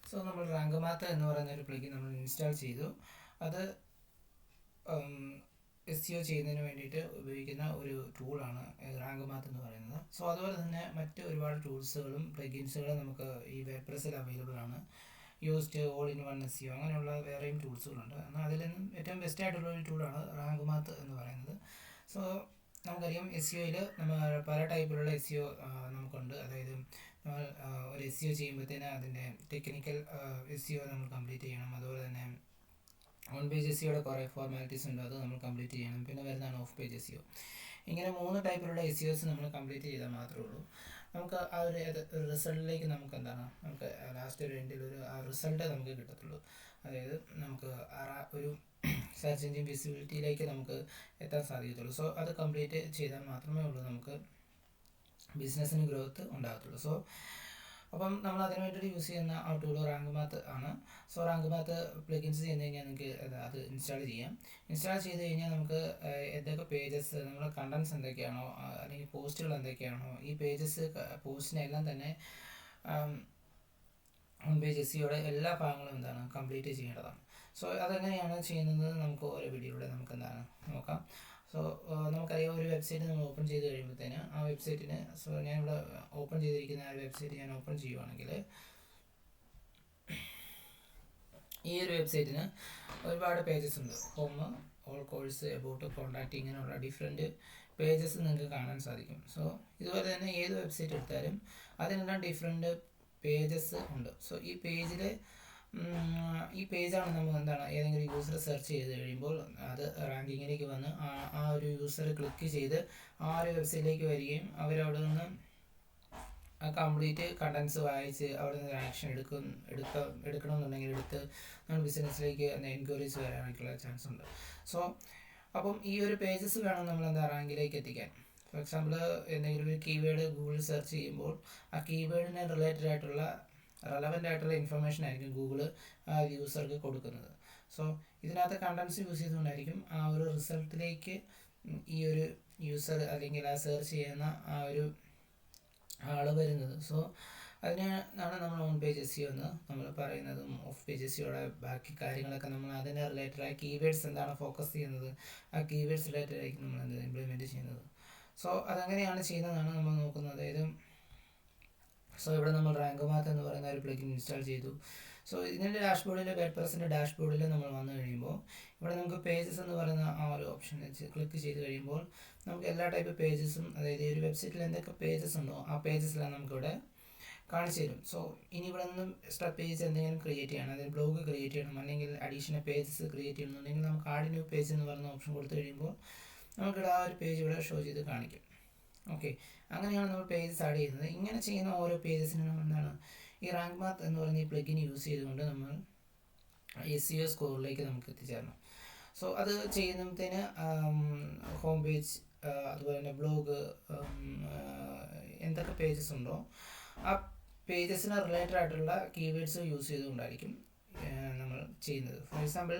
So നമ്മൾ rank math എന്ന് പറയുന്ന ഒരു പ്ലഗിൻ നമ്മൾ ഇൻസ്റ്റാൾ ചെയ്തു. അത് SEO ചെയ്യുന്നതിന് വേണ്ടിയിട്ട് ഉപയോഗിക്കുന്ന ഒരു ടൂളാണ് റാങ്ക് മാത്ത് എന്ന് പറയുന്നത്. സോ അതുപോലെ തന്നെ മറ്റ് ഒരുപാട് ടൂൾസുകളും പ്ലഗിൻസുകളും നമുക്ക് ഈ വേർഡ്പ്രസ്സിൽ അവൈലബിൾ ആണ്. Used all in one SEO അങ്ങനെയുള്ള വേറെയും ടൂൾസുകളുണ്ട്. എന്നാൽ അതിൽ നിന്നും ഏറ്റവും ബെസ്റ്റ് ആയിട്ടുള്ള ഒരു ടൂളാണ് റാങ്ക് മാത്ത് എന്ന് പറയുന്നത്. സോ നമുക്കറിയാം SEOയിൽ നമ്മൾ പല ടൈപ്പിലുള്ള SEO നമുക്കുണ്ട്. അതായത് നമ്മൾ ഒരു SEO ചെയ്യുമ്പോഴത്തേന് അതിൻ്റെ ടെക്നിക്കൽ SEO നമ്മൾ കംപ്ലീറ്റ് ചെയ്യണം. അതുപോലെ തന്നെ ഓൺ പേജ് SEOയുടെ കുറേ ഫോർമാലിറ്റീസ് ഉണ്ട്, അത് നമ്മൾ കംപ്ലീറ്റ് ചെയ്യണം. പിന്നെ വരുന്നതാണ് ഓഫ് പേജ് SEO. ഇങ്ങനെ 3 ടൈപ്പിലുള്ള SEOs നമ്മൾ കംപ്ലീറ്റ് ചെയ്താൽ മാത്രമേ ഉള്ളൂ നമുക്ക് ആ ഒരു റിസൾട്ടിലേക്ക് നമുക്ക് ലാസ്റ്റ് ഒരു എൻഡിൽ ഒരു ആ റിസൾട്ട് നമുക്ക് കിട്ടത്തുള്ളൂ. അതായത് നമുക്ക് ഒരു സെർച്ച് എഞ്ചിൻ വിസിബിലിറ്റിയിലേക്ക് നമുക്ക് എത്താൻ സാധിക്കത്തുള്ളൂ. സോ അത് കംപ്ലീറ്റ് ചെയ്താൽ മാത്രമേ ഉള്ളൂ നമുക്ക് ബിസിനസ്സിന് ഗ്രോത്ത് ഉണ്ടാകത്തുള്ളൂ. സോ അപ്പം നമ്മൾ അതിന് വേണ്ടിയിട്ട് യൂസ് ചെയ്യുന്ന ആ ടൂൾ റാങ്ക് മാത്ത് ആണ്. സോ റാങ്ക് മാത്ത് പ്ലഗിൻസ് ചെയ്ത് കഴിഞ്ഞാൽ നിങ്ങൾക്ക് അത് ഇൻസ്റ്റാൾ ചെയ്യാം. ഇൻസ്റ്റാൾ ചെയ്ത് കഴിഞ്ഞാൽ നമുക്ക് എന്തൊക്കെ പേജസ് നമ്മുടെ കണ്ടൻസ് എന്തൊക്കെയാണോ അല്ലെങ്കിൽ പോസ്റ്റുകൾ എന്തൊക്കെയാണോ ഈ പോസ്റ്റിനെല്ലാം തന്നെ ഓൺ പേജ് SEOയുടെ എല്ലാ ഭാഗങ്ങളും കംപ്ലീറ്റ് ചെയ്യേണ്ടതാണ്. സോ അതെങ്ങനെയാണ് ചെയ്യുന്നത് നമുക്ക് ഓരോ വീഡിയോയിലൂടെ നമുക്ക് നോക്കാം. സോ നമുക്കറിയാം, ഒരു വെബ്സൈറ്റ് നമ്മൾ ഓപ്പൺ ചെയ്ത് കഴിയുമ്പോഴത്തേന് ആ വെബ്സൈറ്റിന് ഞാനിവിടെ ഓപ്പൺ ചെയ്തിരിക്കുന്ന ആ വെബ്സൈറ്റ് ഞാൻ ഓപ്പൺ ചെയ്യുവാണെങ്കിൽ ഈ ഒരു വെബ്സൈറ്റിന് ഒരുപാട് പേജസ് ഉണ്ട്. Home, all course, about, contact, ഇങ്ങനെയുള്ള ഡിഫറെൻറ്റ് പേജസ് നിങ്ങൾക്ക് കാണാൻ സാധിക്കും. സോ ഇതുപോലെ തന്നെ ഏത് വെബ്സൈറ്റ് എടുത്താലും അതിനെല്ലാം ഡിഫറെൻറ്റ് പേജസ് ഉണ്ട്. സോ ഈ പേജാണ് നമ്മൾ ഏതെങ്കിലും യൂസർ സെർച്ച് ചെയ്ത് കഴിയുമ്പോൾ അത് റാങ്കിങ്ങിലേക്ക് വന്ന് ആ ഒരു യൂസർ ക്ലിക്ക് ചെയ്ത് ആ ഒരു വെബ്സൈറ്റിലേക്ക് വരികയും അവരവിടെ നിന്ന് ആ കംപ്ലീറ്റ് കണ്ടൻസ് വായിച്ച് അവിടെ നിന്ന് ആക്ഷൻ എടുക്കണമെന്നുണ്ടെങ്കിൽ എടുത്ത് നമ്മൾ ബിസിനസ്സിലേക്ക് എൻക്വയറീസ് വരാനൊക്കെയുള്ള ചാൻസ് ഉണ്ട്. സോ അപ്പം ഈ ഒരു പേജസ് വേണം നമ്മൾ റാങ്കിലേക്ക് എത്തിക്കാൻ. ഫോർ എക്സാമ്പിൾ, എന്തെങ്കിലും ഒരു കീവേഡ് ഗൂഗിൾ സെർച്ച് ചെയ്യുമ്പോൾ ആ കീവേഡിന് റിലേറ്റഡ് ആയിട്ടുള്ള റെലവൻ്റ് ആയിട്ടുള്ള ഇൻഫർമേഷൻ ആയിരിക്കും ഗൂഗിൾ ആ യൂസർക്ക് കൊടുക്കുന്നത്. സോ ഇതിനകത്ത് കണ്ടൻസ് യൂസ് ചെയ്തുകൊണ്ടായിരിക്കും ആ ഒരു റിസൾട്ടിലേക്ക് ഈ ഒരു യൂസർ അല്ലെങ്കിൽ ആ സെർച്ച് ചെയ്യുന്ന ആ ഒരു ആൾ വരുന്നത്. സോ അതിനാണ് നമ്മൾ ഓൺ പേജ് SEO എന്ന് നമ്മൾ പറയുന്നതും ഓഫ് പേജ് SEOയുടെ ബാക്കി കാര്യങ്ങളൊക്കെ നമ്മൾ അതിന് റിലേറ്റഡ് ആയ കീവേഡ്സ് എന്താണ് ഫോക്കസ് ചെയ്യുന്നത്, ആ കീവേഡ്സ് റിലേറ്റഡ് ആയിരിക്കും നമ്മൾ ഇംപ്ലിമെൻറ്റ് ചെയ്യുന്നത്. സോ അതെങ്ങനെയാണ് ചെയ്യുന്നതാണ് നമ്മൾ നോക്കുന്നത്. അതായത് ഇവിടെ നമ്മൾ റാങ്ക് മാത്ത് എന്ന് പറയുന്ന ഒരു പ്ലഗിൻ ഇൻസ്റ്റാൾ ചെയ്തു. സോ ഇതിൻ്റെ ഡാഷ്ബോർഡിൽ, വേർഡ്പ്രസ്സിൻ്റെ ഡാഷ്ബോർഡിൽ നമ്മൾ വന്നു കഴിയുമ്പോൾ ഇവിടെ നമുക്ക് പേജസ് എന്ന് പറയുന്ന ആ ഒരു ഓപ്ഷൻ വെച്ച് ക്ലിക്ക് ചെയ്ത് കഴിയുമ്പോൾ നമുക്ക് എല്ലാ ടൈപ്പ് പേജസും, അതായത് ഈ ഒരു വെബ്സൈറ്റിൽ എന്തൊക്കെ പേജസ് ഉണ്ടോ ആ പേജസെല്ലാം നമുക്കിവിടെ കാണിച്ചു തരും. സോ ഇനി ഇവിടെ നിന്നും എക്സ്ട്രാ പേജ് എന്തെങ്കിലും ക്രിയേറ്റ് ചെയ്യണം, അതായത് ബ്ലോഗ് ക്രിയേറ്റ് ചെയ്യണം, അല്ലെങ്കിൽ അഡീഷണൽ പേജസ് ക്രിയേറ്റ് ചെയ്യണമെന്നുണ്ടെങ്കിൽ നമുക്ക് ആഡ് ന്യൂ പേജ് എന്ന് പറയുന്ന ഓപ്ഷൻ കൊടുത്തു കഴിയുമ്പോൾ നമുക്കിവിടെ ആ ഒരു പേജ് ഇവിടെ ഷോ ചെയ്ത് കാണിക്കും. ഓക്കെ, അങ്ങനെയാണ് നമ്മൾ പേജസ് ആഡ് ചെയ്യുന്നത്. ഇങ്ങനെ ചെയ്യുന്ന ഓരോ പേജസിനും നമ്മൾ ഈ റാങ്ക് മാത്ത് എന്ന് പറയുന്ന ഈ പ്ലഗിൻ യൂസ് ചെയ്തുകൊണ്ട് നമ്മൾ SEO സ്കോറിലേക്ക് നമുക്ക് എത്തിച്ചേരണം. സോ അത് ചെയ്യുന്നതിന് ഹോം പേജ്, അതുപോലെ തന്നെ ബ്ലോഗ്, എന്തൊക്കെ പേജസ് ഉണ്ടോ ആ പേജസിന് റിലേറ്റഡ് ആയിട്ടുള്ള കീവേഡ്സ് യൂസ് ചെയ്തുകൊണ്ടായിരിക്കും നമ്മൾ ചെയ്യുന്നത്. ഫോർ എക്സാമ്പിൾ,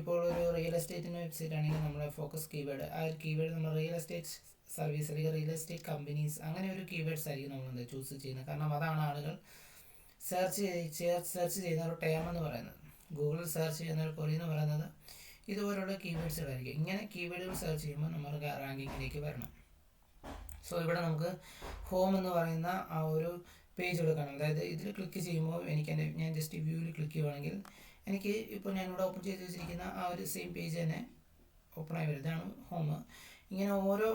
ഇപ്പോൾ ഒരു റിയൽ എസ്റ്റേറ്റിൻ്റെ വെബ്സൈറ്റ് ആണെങ്കിൽ നമ്മുടെ ഫോക്കസ് കീവേഡ്, ആ ഒരു കീവേഡ് നമ്മൾ റിയൽ എസ്റ്റേറ്റ് സർവീസ് അല്ലെങ്കിൽ റിയൽ എസ്റ്റേറ്റ് കമ്പനീസ് അങ്ങനെ ഒരു കീവേഡ്സ് ആയിരിക്കും നമ്മൾ ചൂസ് ചെയ്യുന്നത്. കാരണം അതാണ് ആളുകൾ സെർച്ച് ചെയ്യുന്ന ഒരു ടേം എന്ന് പറയുന്നത്. ഗൂഗിളിൽ സെർച്ച് ചെയ്യുന്ന ഒരു ക്വറി എന്ന് പറയുന്നത് ഇതുപോലുള്ള കീവേഡ്സുകളായിരിക്കും. ഇങ്ങനെ കീവേഡുകൾ സെർച്ച് ചെയ്യുമ്പോൾ നമ്മൾ റാങ്കിങ്ങിലേക്ക് വരണം. സോ ഇവിടെ നമുക്ക് ഹോം എന്ന് പറയുന്ന ആ ഒരു പേജ് എടുക്കണം. അതായത് ഇതിൽ ക്ലിക്ക് ചെയ്യുമ്പോൾ ഞാൻ ജസ്റ്റ് വ്യൂവിൽ ക്ലിക്ക് ചെയ്യുവാണെങ്കിൽ എനിക്ക് ഇപ്പോൾ ഞാനിവിടെ ഓപ്പൺ ചെയ്ത് വെച്ചിരിക്കുന്ന ആ ഒരു സെയിം പേജ് തന്നെ ഓപ്പണായി വരും. ഇതാണ് ഹോം. ഇങ്ങനെ ഓരോ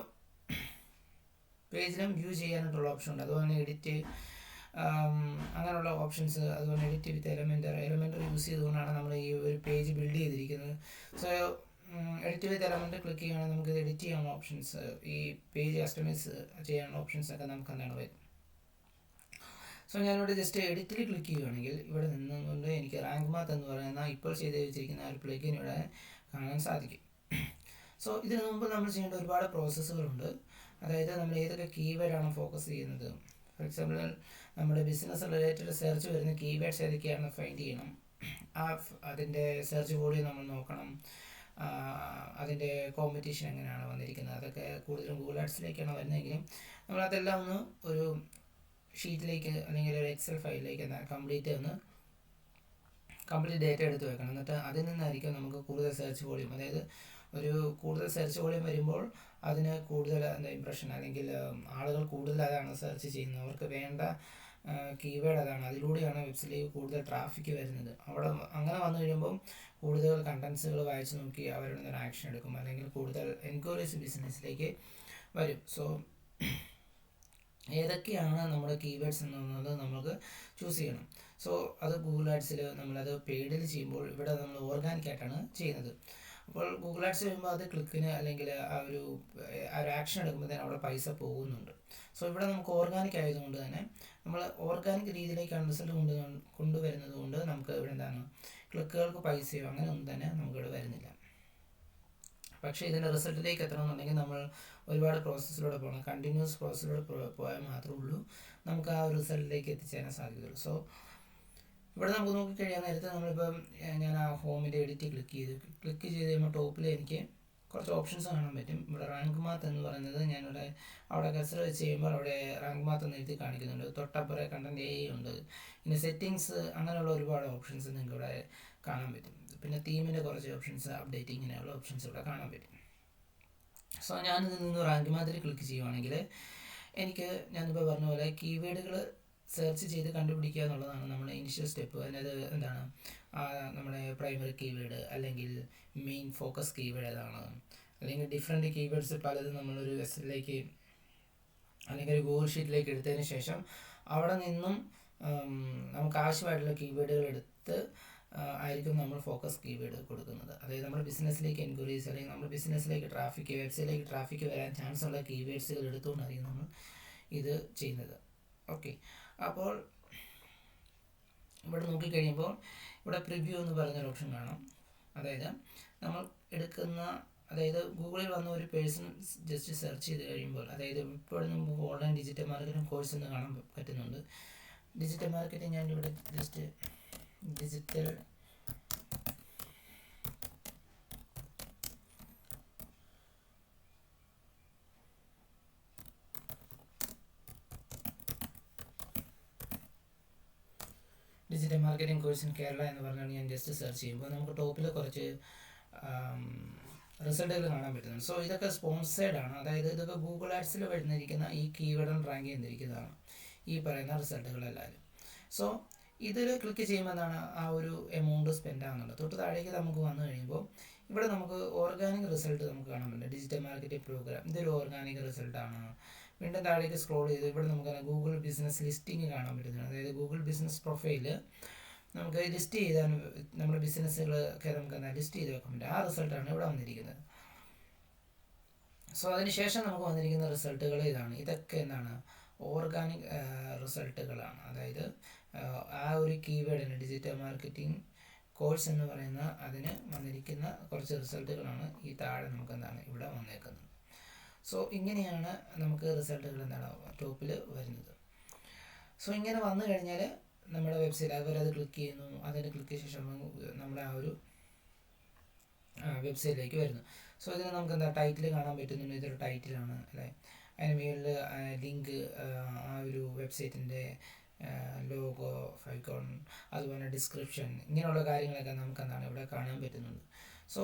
പേജിലും വ്യൂ ചെയ്യാനായിട്ടുള്ള ഓപ്ഷൻ ഉണ്ട്. അതുപോലെ എഡിറ്റ്, അങ്ങനെയുള്ള ഓപ്ഷൻസ്, അതുപോലെ എഡിറ്റ് വിത്ത് എലമെൻ്റ് യൂസ് ചെയ്തുകൊണ്ടാണ് നമ്മൾ ഈ ഒരു പേജ് ബിൽഡ് ചെയ്തിരിക്കുന്നത്. സോ എഡിറ്റ് വിത്ത് എലമെൻ്റ് ക്ലിക്ക് ചെയ്യുകയാണെങ്കിൽ നമുക്ക് ഇത് എഡിറ്റ് ചെയ്യാനുള്ള ഓപ്ഷൻസ്, ഈ പേജ് കസ്റ്റമൈസ് ചെയ്യാനുള്ള ഓപ്ഷൻസ് ഒക്കെ നമുക്ക് വരും. സോ ഞാനിവിടെ ജസ്റ്റ് എഡിറ്റിൽ ക്ലിക്ക് ചെയ്യുകയാണെങ്കിൽ ഇവിടെ നിന്നുകൊണ്ട് എനിക്ക് റാങ്ക് മാത്ത് എന്ന് പറയുന്ന ഇപ്പോൾ ചെയ്ത് വെച്ചിരിക്കുന്ന ഒരു പ്ലഗിൻ ഇവിടെ കാണാൻ സാധിക്കും. സോ ഇതിനു മുമ്പ് നമ്മൾ ചെയ്യേണ്ട ഒരുപാട് പ്രോസസ്സുകളുണ്ട്. അതായത് നമ്മൾ ഏതൊക്കെ കീവേഡാണ് ഫോക്കസ് ചെയ്യുന്നത്. ഫോർ എക്സാമ്പിൾ, നമ്മുടെ ബിസിനസ് റിലേറ്റഡ് സെർച്ച് വരുന്ന കീവേഡ്സ് ഏതൊക്കെയാണെന്ന് ഫൈൻഡ് ചെയ്യണം. അതിൻ്റെ സെർച്ച് വോളിയം നമ്മൾ നോക്കണം. അതിൻ്റെ കോമ്പറ്റീഷൻ എങ്ങനെയാണ് വന്നിരിക്കുന്നത്, അതൊക്കെ കൂടുതലും ഗൂഗിൾ ആഡ്സിലേക്കാണ് വരുന്നതെങ്കിലും നമ്മളതെല്ലാം ഒന്ന് ഒരു ഷീറ്റിലേക്ക് അല്ലെങ്കിൽ ഒരു എക്സൽ ഫയലിലേക്ക് കംപ്ലീറ്റ് ഒന്ന് കംപ്ലീറ്റ് ഡേറ്റ എടുത്ത് വെക്കണം. എന്നിട്ട് അതിൽ നിന്നായിരിക്കും നമുക്ക് കൂടുതൽ സെർച്ച് വോളിയം, അതായത് ഒരു കൂടുതൽ സെർച്ച് വോളിയം വരുമ്പോൾ അതിന് കൂടുതൽ ഇംപ്രഷൻ, അല്ലെങ്കിൽ ആളുകൾ കൂടുതൽ അതാണ് സെർച്ച് ചെയ്യുന്നത്, അവർക്ക് വേണ്ട കീവേഡ് അതാണ്, അതിലൂടെയാണ് വെബ്സൈറ്റിലേക്ക് കൂടുതൽ ട്രാഫിക് വരുന്നത്. അവിടെ അങ്ങനെ വന്നു കഴിയുമ്പം കൂടുതൽ കണ്ടൻസുകൾ വായിച്ച് നോക്കി അവരുടെ ഒരു ആക്ഷൻ എടുക്കും, അല്ലെങ്കിൽ കൂടുതൽ എൻക്വയറീസ് ബിസിനസ്സിലേക്ക് വരും. സോ ഏതൊക്കെയാണ് നമ്മുടെ കീവേഡ്സ് എന്നുള്ളത് നമുക്ക് ചൂസ് ചെയ്യണം. സോ അത് ഗൂഗിൾ ആഡ്സിൽ നമ്മളത് പെയ്ഡിൽ ചെയ്യുമ്പോൾ ഇവിടെ നമ്മൾ ഓർഗാനിക് ആയിട്ടാണ് ചെയ്യുന്നത്. അപ്പോൾ ഗൂഗിൾ ആഡ്സ് വരുമ്പോൾ അത് ക്ലിക്കിന് അല്ലെങ്കിൽ ആ ഒരു ആക്ഷൻ എടുക്കുമ്പോഴത്തേനും അവിടെ പൈസ പോകുന്നുണ്ട്. സോ ഇവിടെ നമുക്ക് ഓർഗാനിക് ആയതുകൊണ്ട് തന്നെ നമ്മൾ ഓർഗാനിക് രീതിയിലേക്കാണ് റിസൾട്ട് കൊണ്ടുവരുന്നത് കൊണ്ട് നമുക്ക് ഇവിടെ എന്താണ് ക്ലിക്കുകൾക്ക് പൈസയോ അങ്ങനെ ഒന്നും തന്നെ നമുക്കിവിടെ വരുന്നില്ല. പക്ഷേ ഇതിൻ്റെ റിസൾട്ടിലേക്ക് എത്തണമെന്നുണ്ടെങ്കിൽ നമ്മൾ ഒരുപാട് പ്രോസസ്സിലൂടെ പോകണം, കണ്ടിന്യൂസ് പ്രോസസ്സിലൂടെ പോയാൽ മാത്രമേ ഉള്ളൂ നമുക്ക് ആ ഒരു റിസൾട്ടിലേക്ക് എത്തിച്ചേരാൻ സാധിക്കുള്ളൂ. സോ ഇവിടെ നമുക്ക് നോക്കിക്കഴിയാൻ നേരത്തെ നമ്മളിപ്പം ഞാൻ ആ ഹോമിൻ്റെ എഡിറ്റ് ക്ലിക്ക് ചെയ്ത് കഴിയുമ്പോൾ ടോപ്പിൽ എനിക്ക് കുറച്ച് ഓപ്ഷൻസ് കാണാൻ പറ്റും. ഇവിടെ റാങ്ക് മാത്ത് എന്ന് പറയുന്നത് ഞാനിവിടെ അവിടെ കൺസിഡർ വെച്ച് ചെയ്യുമ്പോൾ അവിടെ റാങ്ക് മാത്ത് എന്ന് എഴുതി കാണിക്കുന്നുണ്ട്. തൊട്ടപ്പുറേ കണ്ടന്റ് AI ഉണ്ട്. പിന്നെ സെറ്റിങ്സ്, അങ്ങനെയുള്ള ഒരുപാട് ഓപ്ഷൻസ് നിങ്ങൾക്ക് ഇവിടെ കാണാൻ പറ്റും. പിന്നെ തീമിൻ്റെ കുറച്ച് ഓപ്ഷൻസ്, അപ്ഡേറ്റ്, ഇങ്ങനെയുള്ള ഓപ്ഷൻസ് ഇവിടെ കാണാൻ പറ്റും. സോ ഞാനിതിൽ നിന്ന് റാങ്ക് മാത്തിൽ ക്ലിക്ക് ചെയ്യുവാണെങ്കിൽ എനിക്ക് ഞാനിപ്പോൾ പറഞ്ഞ പോലെ കീവേഡുകൾ സെർച്ച് ചെയ്ത് കണ്ടുപിടിക്കുക എന്നുള്ളതാണ് നമ്മുടെ ഇനിഷ്യൽ സ്റ്റെപ്പ്. അതിനത് എന്താണ് നമ്മുടെ പ്രൈമറി കീവേഡ് അല്ലെങ്കിൽ മെയിൻ ഫോക്കസ് കീവേഡ് ഏതാണ്, അല്ലെങ്കിൽ ഡിഫറെൻറ്റ് കീവേഡ്സ് പലതും നമ്മളൊരു വെബ്സൈറ്റിലേക്ക് അല്ലെങ്കിൽ ഒരു ഗൂഗിൾ ഷീറ്റിലേക്ക് എടുത്തതിന് ശേഷം അവിടെ നിന്നും നമുക്ക് ആവശ്യമായിട്ടുള്ള കീവേഡുകൾ എടുത്ത് ആയിരിക്കും നമ്മൾ ഫോക്കസ് കീവേഡ് കൊടുക്കുന്നത്. അതായത് നമ്മുടെ ബിസിനസ്സിലേക്ക് എൻക്വയറീസ് അല്ലെങ്കിൽ നമ്മുടെ ബിസിനസ്സിലേക്ക് ട്രാഫിക്, വെബ്സൈറ്റിലേക്ക് ട്രാഫിക് വരാൻ ചാൻസ് ഉള്ള കീവേഡ്സുകൾ എടുത്തുകൊണ്ടായിരിക്കും നമ്മൾ ഇത് ചെയ്യുന്നത്. ഓക്കെ, അപ്പോൾ ഇവിടെ നോക്കിക്കഴിയുമ്പോൾ ഇവിടെ പ്രിവ്യൂ എന്ന് പറഞ്ഞൊരു ഓപ്ഷൻ കാണാം. അതായത് നമ്മൾ എടുക്കുന്ന, അതായത് ഗൂഗിളിൽ വന്ന ഒരു പേഴ്സൺ ജസ്റ്റ് സെർച്ച് ചെയ്ത് കഴിയുമ്പോൾ, അതായത് ഇപ്പോൾ നമുക്ക് ഓൺലൈൻ ഡിജിറ്റൽ മാർക്കറ്റിംഗ് കോഴ്സ് എന്ന് കാണാൻ പറ്റുന്നുണ്ട്. ഡിജിറ്റൽ മാർക്കറ്റിംഗ് ഞാനിവിടെ just digital marketing course in Kerala എന്ന് പറഞ്ഞാൽ ഞാൻ ജസ്റ്റ് സെർച്ച് ചെയ്യുമ്പോൾ നമുക്ക് ടോപ്പിൽ കുറച്ച് റിസൾട്ടുകൾ കാണാൻ പറ്റുന്നുണ്ട്. സോ ഇതൊക്കെ സ്പോൺസേഡ് ആണ്, അതായത് ഇതൊക്കെ ഗൂഗിൾ ആഡ്സിൽ വരുന്നിരിക്കുന്ന ഈ കീവേഡും റാങ്ക് ചെയ്തിരിക്കുന്നതാണ് ഈ പറയുന്ന റിസൾട്ടുകളെല്ലാവരും. സോ ഇതിൽ ക്ലിക്ക് ചെയ്യുമ്പോൾ എന്താണ് ആ ഒരു എമൗണ്ട് സ്പെൻഡ് ആകുന്നുണ്ട്. തൊട്ട് താഴേക്ക് നമുക്ക് വന്നു കഴിയുമ്പോൾ ഇവിടെ നമുക്ക് ഓർഗാനിക് റിസൾട്ട് നമുക്ക് കാണാൻ പറ്റില്ല. ഡിജിറ്റൽ മാർക്കറ്റിംഗ് പ്രോഗ്രാം, ഇതൊരു ഓർഗാനിക് റിസൾട്ടാണ്. വീണ്ടും താഴേക്ക് സ്ക്രോൾ ചെയ്ത് ഇവിടെ നമുക്ക് ഗൂഗിൾ ബിസിനസ് ലിസ്റ്റിംഗ് കാണാൻ പറ്റുന്നതാണ്. അതായത് ഗൂഗിൾ ബിസിനസ് പ്രൊഫൈല് നമുക്ക് ലിസ്റ്റ് ചെയ്താൽ നമ്മുടെ ബിസിനസ്സുകളൊക്കെ നമുക്ക് ലിസ്റ്റ് ചെയ്ത് വെക്കാൻ പറ്റും. ആ റിസൾട്ടാണ് ഇവിടെ വന്നിരിക്കുന്നത്. സോ അതിനുശേഷം നമുക്ക് വന്നിരിക്കുന്ന റിസൾട്ടുകൾ ഇതാണ്. ഇതൊക്കെ എന്താണ് ഓർഗാനിക് റിസൾട്ടുകളാണ്. അതായത് ആ ഒരു കീവേഡിന് ഡിജിറ്റൽ മാർക്കറ്റിംഗ് കോഴ്സ് എന്ന് പറയുന്ന അതിന് വന്നിരിക്കുന്ന കുറച്ച് റിസൾട്ടുകളാണ് ഈ താഴെ നമുക്ക് എന്താണ് ഇവിടെ വന്നേക്കുന്നത്. സോ ഇങ്ങനെയാണ് നമുക്ക് റിസൾട്ടുകൾ എന്താണ് ടോപ്പിൽ വരുന്നത്. സോ ഇങ്ങനെ വന്നു കഴിഞ്ഞാൽ നമ്മുടെ വെബ്സൈറ്റ് അവരത് ക്ലിക്ക് ചെയ്യുന്നു. അതിന് ക്ലിക്ക് ചെയ്ത ശേഷം നമ്മുടെ ആ ഒരു വെബ്സൈറ്റിലേക്ക് വരുന്നു. സോ ഇതിന് നമുക്ക് എന്താ ടൈറ്റിൽ കാണാൻ പറ്റുന്നുണ്ട്. ഇതൊരു ടൈറ്റിലാണ് അല്ലേ. അതിന് മുകളിൽ ലിങ്ക്, ആ ഒരു വെബ്സൈറ്റിൻ്റെ ലോഗോ, ഐക്കോൺ, അതുപോലെ ഡിസ്ക്രിപ്ഷൻ, ഇങ്ങനെയുള്ള കാര്യങ്ങളൊക്കെ നമുക്ക് എന്താണ് ഇവിടെ കാണാൻ പറ്റുന്നുണ്ട്. സോ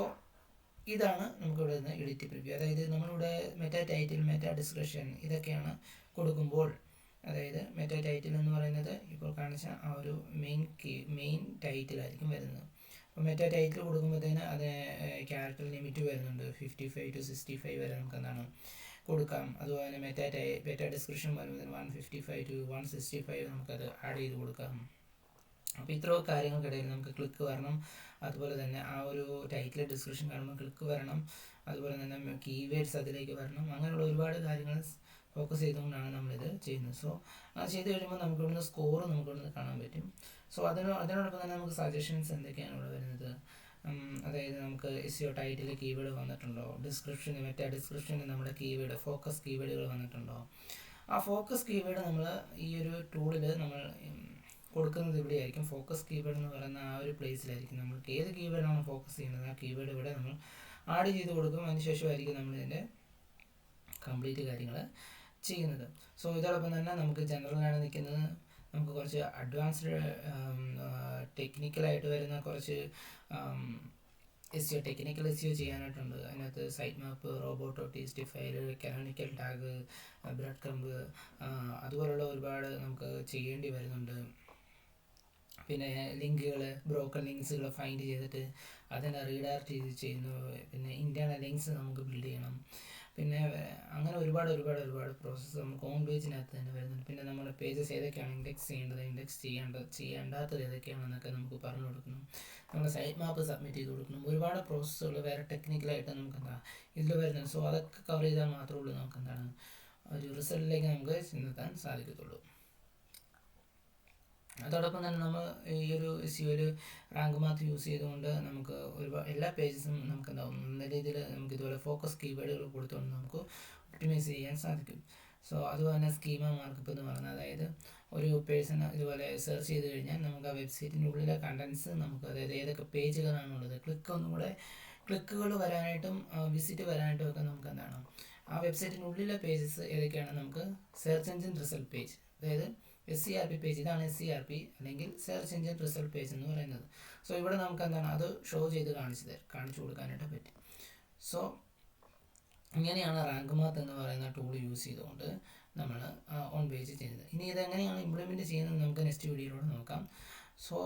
ഇതാണ് നമുക്കിവിടെ നിന്ന് എഡിറ്റ് പ്രിവ്യൂ. അതായത് നമ്മളിവിടെ മെറ്റാ ടൈറ്റിൽ, മെറ്റാ ഡിസ്ക്രിപ്ഷൻ ഇതൊക്കെയാണ് കൊടുക്കുമ്പോൾ, അതായത് മെറ്റാ ടൈറ്റിൽ എന്ന് പറയുന്നത് ഇപ്പോൾ കാണിച്ച ആ ഒരു മെയിൻ ടൈറ്റിലായിരിക്കും വരുന്നത്. അപ്പോൾ മെറ്റാ ടൈറ്റിൽ കൊടുക്കുമ്പോഴത്തേന് അത് ക്യാരക്ടർ ലിമിറ്റ് വരുന്നുണ്ട്. 55 to 65 വരെ നമുക്ക് എന്താണ് കൊടുക്കാം. അതുപോലെ മെറ്റാ ഡിസ്ക്രിപ്ഷൻ വരുന്നത് 155 to 165 നമുക്കത് ആഡ് ചെയ്ത് കൊടുക്കാം. അപ്പോൾ ഇത്രയും കാര്യങ്ങൾക്കിടയിൽ നമുക്ക് ക്ലിക്ക് വരണം. അതുപോലെ തന്നെ ആ ഒരു ടൈറ്റിൽ ഡിസ്ക്രിപ്ഷൻ കാണുമ്പോൾ ക്ലിക്ക് വരണം. അതുപോലെ തന്നെ കീവേഡ്സ് അതിലേക്ക് വരണം. അങ്ങനെയുള്ള ഒരുപാട് കാര്യങ്ങൾ ഫോക്കസ് ചെയ്തുകൊണ്ടാണ് നമ്മളിത് ചെയ്യുന്നത്. സോ അത് ചെയ്ത് കഴിയുമ്പോൾ നമുക്കിവിടുന്ന് സ്കോർ നമുക്കിവിടുന്ന് കാണാൻ പറ്റും. സോ അതിനോടൊപ്പം തന്നെ നമുക്ക് സജഷൻസ് എന്തൊക്കെയാണ് ഇവിടെ വരുന്നത്. അതായത് നമുക്ക് SEO ടൈറ്റിൽ കീവേഡ് വന്നിട്ടുണ്ടോ, മെറ്റാ ഡിസ്ക്രിപ്ഷനിൽ നമ്മുടെ കീവേഡ് ഫോക്കസ് കീവേഡുകൾ വന്നിട്ടുണ്ടോ. ആ ഫോക്കസ് കീവേഡ് നമ്മൾ ഈ ഒരു ടൂളിൽ നമ്മൾ കൊടുക്കുന്നത് ഇവിടെയായിരിക്കും. ഫോക്കസ് കീവേഡ് എന്ന് പറയുന്ന ആ ഒരു പ്ലേസിലായിരിക്കും നമ്മൾക്ക് ഏത് കീവേഡാണ് ഫോക്കസ് ചെയ്യുന്നത് ആ കീവേഡ് ഇവിടെ നമ്മൾ ആഡ് ചെയ്ത് കൊടുക്കും. അതിനുശേഷമായിരിക്കും നമ്മളിതിൻ്റെ കംപ്ലീറ്റ് കാര്യങ്ങൾ ചെയ്യുന്നത്. സോ ഇതോടൊപ്പം തന്നെ നമുക്ക് ജനറലാണ് നിൽക്കുന്നത്, നമുക്ക് കുറച്ച് അഡ്വാൻസ്ഡ് ടെക്നിക്കലായിട്ട് വരുന്ന കുറച്ച് ടെക്നിക്കൽ എസ് ചെയ്യാനായിട്ടുണ്ട്. അതിനകത്ത് സൈറ്റ് മാപ്പ്, റോബോട്ട് ടീസ്റ്റിഫയർ, കാനോനിക്കൽ ടാഗ്, ബ്രെഡ് ക്രംബ്, അതുപോലുള്ള ഒരുപാട് നമുക്ക് ചെയ്യേണ്ടി വരുന്നുണ്ട്. പിന്നെ ലിങ്കുകൾ, ബ്രോക്കൺ ലിങ്ക്സുകൾ ഫൈൻഡ് ചെയ്തിട്ട് അതിനെ റീഡയറക്റ്റ് ചെയ്ത് ചെയ്യുന്നു. പിന്നെ ഇൻറ്റേർണൽ ലിങ്ക്സ് നമുക്ക് ബിൽഡ് ചെയ്യണം. പിന്നെ അങ്ങനെ ഒരുപാട് പ്രോസസ്സ് നമുക്ക് ഓൺ പേജിനകത്ത് തന്നെ വരുന്നുണ്ട്. പിന്നെ നമ്മുടെ പേജസ് ഏതൊക്കെയാണ് ഇൻഡെക്സ് ചെയ്യേണ്ടത്, ഇൻഡെക്സ് ചെയ്യേണ്ടാത്തത് ഏതൊക്കെയാണെന്നൊക്കെ നമുക്ക് പറഞ്ഞു കൊടുക്കണം. നമ്മുടെ സൈറ്റ് മാപ്പ് സബ്മിറ്റ് ചെയ്ത് കൊടുക്കണം. ഒരുപാട് പ്രോസസ്സുകൾ വേറെ ടെക്നിക്കലായിട്ട് നമുക്ക് ഇതിൽ വരുന്നുണ്ട്. സോ അതൊക്കെ കവർ ചെയ്താൽ മാത്രമേ ഉള്ളൂ നമുക്ക് ഒരു റിസൾട്ടിലേക്ക് നമുക്ക് ചെന്നെത്താൻ സാധിക്കത്തുള്ളൂ. അതോടൊപ്പം തന്നെ നമ്മൾ ഈ ഒരു SEO റാങ്ക് മാത്ത് യൂസ് ചെയ്തുകൊണ്ട് നമുക്ക് എല്ലാ പേജസും നമുക്ക് നല്ല രീതിയിൽ നമുക്ക് ഇതുപോലെ ഫോക്കസ് കീവേഡുകൾ കൊടുത്തുകൊണ്ട് നമുക്ക് ഒപ്റ്റിമൈസ് ചെയ്യാൻ സാധിക്കും. സോ അതുപോലെ തന്നെ സ്കീമ മാർക്കപ്പ് എന്ന് പറയുന്നത്, അതായത് ഒരു പേഴ്സൺ ഇതുപോലെ സെർച്ച് ചെയ്ത് കഴിഞ്ഞാൽ നമുക്ക് ആ വെബ്സൈറ്റിൻ്റെ ഉള്ളിലെ കണ്ടൻസ് നമുക്ക്, അതായത് ഏതൊക്കെ പേജുകളാണുള്ളത്, ക്ലിക്കുകൾ വരാനായിട്ടും വിസിറ്റ് വരാനായിട്ടും ഒക്കെ നമുക്ക് ആ വെബ്സൈറ്റിൻ്റെ ഉള്ളിലെ പേജസ് ഏതൊക്കെയാണ് നമുക്ക് സെർച്ച് എഞ്ചിൻ റിസൾട്ട് പേജ്, അതായത് SERP പേജ്, ഇതാണ് SERP അല്ലെങ്കിൽ സെർച്ച് എഞ്ചിൻ റിസൾട്ട് പേജ് എന്ന് പറയുന്നത്. സോ ഇവിടെ നമുക്ക് അത് ഷോ ചെയ്ത് കാണിച്ചു കൊടുക്കാനായിട്ട് പറ്റും. സോ ഇങ്ങനെയാണ് റാങ്ക് മാത്ത് എന്ന് പറയുന്ന ടൂൾ യൂസ് ചെയ്തുകൊണ്ട് നമ്മൾ ഓൺ പേജ് ചെയ്യുന്നത്. ഇനി ഇതെങ്ങനെയാണ് ഇംപ്ലിമെൻറ്റ് ചെയ്യുന്നത് നമുക്ക് നെക്സ്റ്റ് വീഡിയോയിലൂടെ നോക്കാം. സോ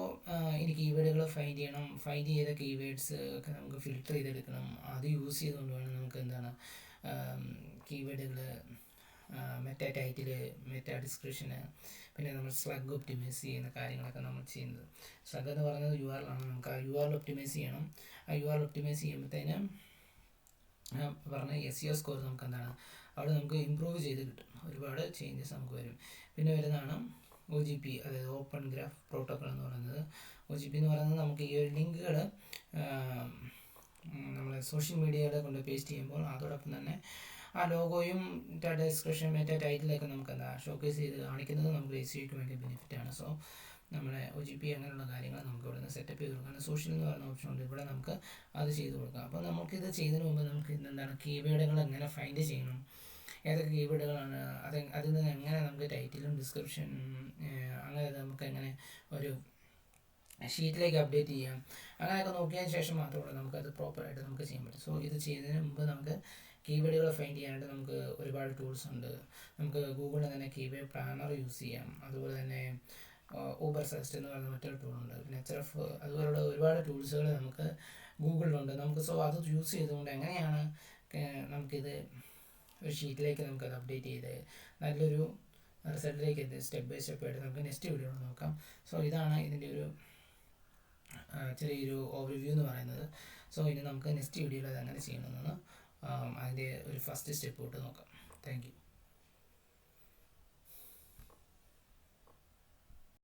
ഇനി കീവേഡുകൾ ഫൈൻഡ് ചെയ്യണം. ഫൈൻഡ് ചെയ്ത കീവേഡ്സ് ഒക്കെ നമുക്ക് ഫിൽട്ടർ ചെയ്തെടുക്കണം. അത് യൂസ് ചെയ്തുകൊണ്ട് വേണം നമുക്ക് കീവേഡുകൾ, മെറ്റാ ടൈറ്റിൽ, മെറ്റാ ഡിസ്ക്രിപ്ഷന്, പിന്നെ നമ്മൾ സ്ലഗ് ഒപ്റ്റിമൈസ് ചെയ്യുന്ന കാര്യങ്ങളൊക്കെ നമ്മൾ ചെയ്യുന്നത്. സ്ലഗ് എന്ന് പറയുന്നത് URL ആണ്. നമുക്ക് ആ URL ഒപ്റ്റിമൈസ് ചെയ്യണം. ആ URL ഒപ്റ്റിമൈസ് ചെയ്യുമ്പോഴത്തേനും പറഞ്ഞ SEO സ്കോർ നമുക്ക് അവിടെ നമുക്ക് ഇമ്പ്രൂവ് ചെയ്ത് കിട്ടും. ഒരുപാട് ചേഞ്ചസ് നമുക്ക് വരും. പിന്നെ വരുന്നതാണ് OGP, അതായത് ഓപ്പൺ ഗ്രാഫ് പ്രോട്ടോക്കോൾ എന്ന് പറയുന്നത്. OGP എന്ന് പറയുന്നത് നമുക്ക് ഈ ഒരു ലിങ്കുകൾ നമ്മൾ സോഷ്യൽ മീഡിയയുടെ കൊണ്ട് പേസ്റ്റ് ചെയ്യുമ്പോൾ അതോടൊപ്പം തന്നെ ആ ലോഗോയും ഡിസ്ക്രിപ്ഷൻ, മെറ്റാ ടൈറ്റിലൊക്കെ നമുക്ക് ഷോക്കേസ് ചെയ്ത് കാണിക്കുന്നത് നമുക്ക് SEOയ്ക്ക് വേണ്ടി ബെനിഫിറ്റാണ്. സോ നമ്മുടെ OGP അങ്ങനെയുള്ള കാര്യങ്ങൾ നമുക്ക് ഇവിടെ നിന്ന് സെറ്റപ്പ് ചെയ്ത് കൊടുക്കാം. സോഷ്യൽ എന്ന് പറയുന്ന ഓപ്ഷൻ ഉണ്ട്, ഇവിടെ നമുക്ക് അത് ചെയ്ത് കൊടുക്കാം. അപ്പോൾ നമുക്കിത് ചെയ്തതിന് മുമ്പ് നമുക്ക് കീവേഡുകൾ എങ്ങനെ ഫൈൻഡ് ചെയ്യണം, ഏതൊക്കെ കീവേഡുകളാണ്, അതിൽ നിന്ന് എങ്ങനെ നമുക്ക് ടൈറ്റിലും ഡിസ്ക്രിപ്ഷൻ അങ്ങനെ നമുക്ക് എങ്ങനെ ഒരു ഷീറ്റിലേക്ക് അപ്ഡേറ്റ് ചെയ്യാം, അങ്ങനെയൊക്കെ നോക്കിയതിന് ശേഷം മാത്രമേ നമുക്കത് പ്രോപ്പറായിട്ട് നമുക്ക് ചെയ്യാൻ പറ്റും. സോ ഇത് ചെയ്യുന്നതിന് മുമ്പ് നമുക്ക് കീവേഡുകൾ ഫൈൻഡ് ചെയ്യാനായിട്ട് നമുക്ക് ഒരുപാട് ടൂൾസ് ഉണ്ട്. നമുക്ക് ഗൂഗിളിൽ തന്നെ കീവേഡ് പ്ലാനർ യൂസ് ചെയ്യാം. അതുപോലെ തന്നെ ഊബർ സജസ്റ്റ് എന്ന് പറയുന്ന മറ്റൊരു ടൂളുണ്ട്. പിന്നെ HRF, അതുപോലുള്ള ഒരുപാട് ടൂൾസുകൾ നമുക്ക് ഗൂഗിളിലുണ്ട്. സോ അത് യൂസ് ചെയ്തുകൊണ്ട് എങ്ങനെയാണ് നമുക്കിത് ഒരു ഷീറ്റിലേക്ക് നമുക്കത് അപ്ഡേറ്റ് ചെയ്ത് നല്ലൊരു റിസൾട്ടിലേക്ക് സ്റ്റെപ്പ് ബൈ സ്റ്റെപ്പ് ആയിട്ട് നമുക്ക് നെക്സ്റ്റ് വീഡിയോയിൽ നോക്കാം. സോ ഇതാണ് ഇതിൻ്റെ ഒരു ചെറിയൊരു ഓവർവ്യൂ എന്ന് പറയുന്നത്. സോ ഇനി നമുക്ക് നെക്സ്റ്റ് വീഡിയോയിൽ അത് എങ്ങനെ ചെയ്യണമെന്ന് അതിൻ്റെ ഒരു ഫസ്റ്റ് സ്റ്റെപ്പ് തൊട്ട് നോക്കാം. Thank you.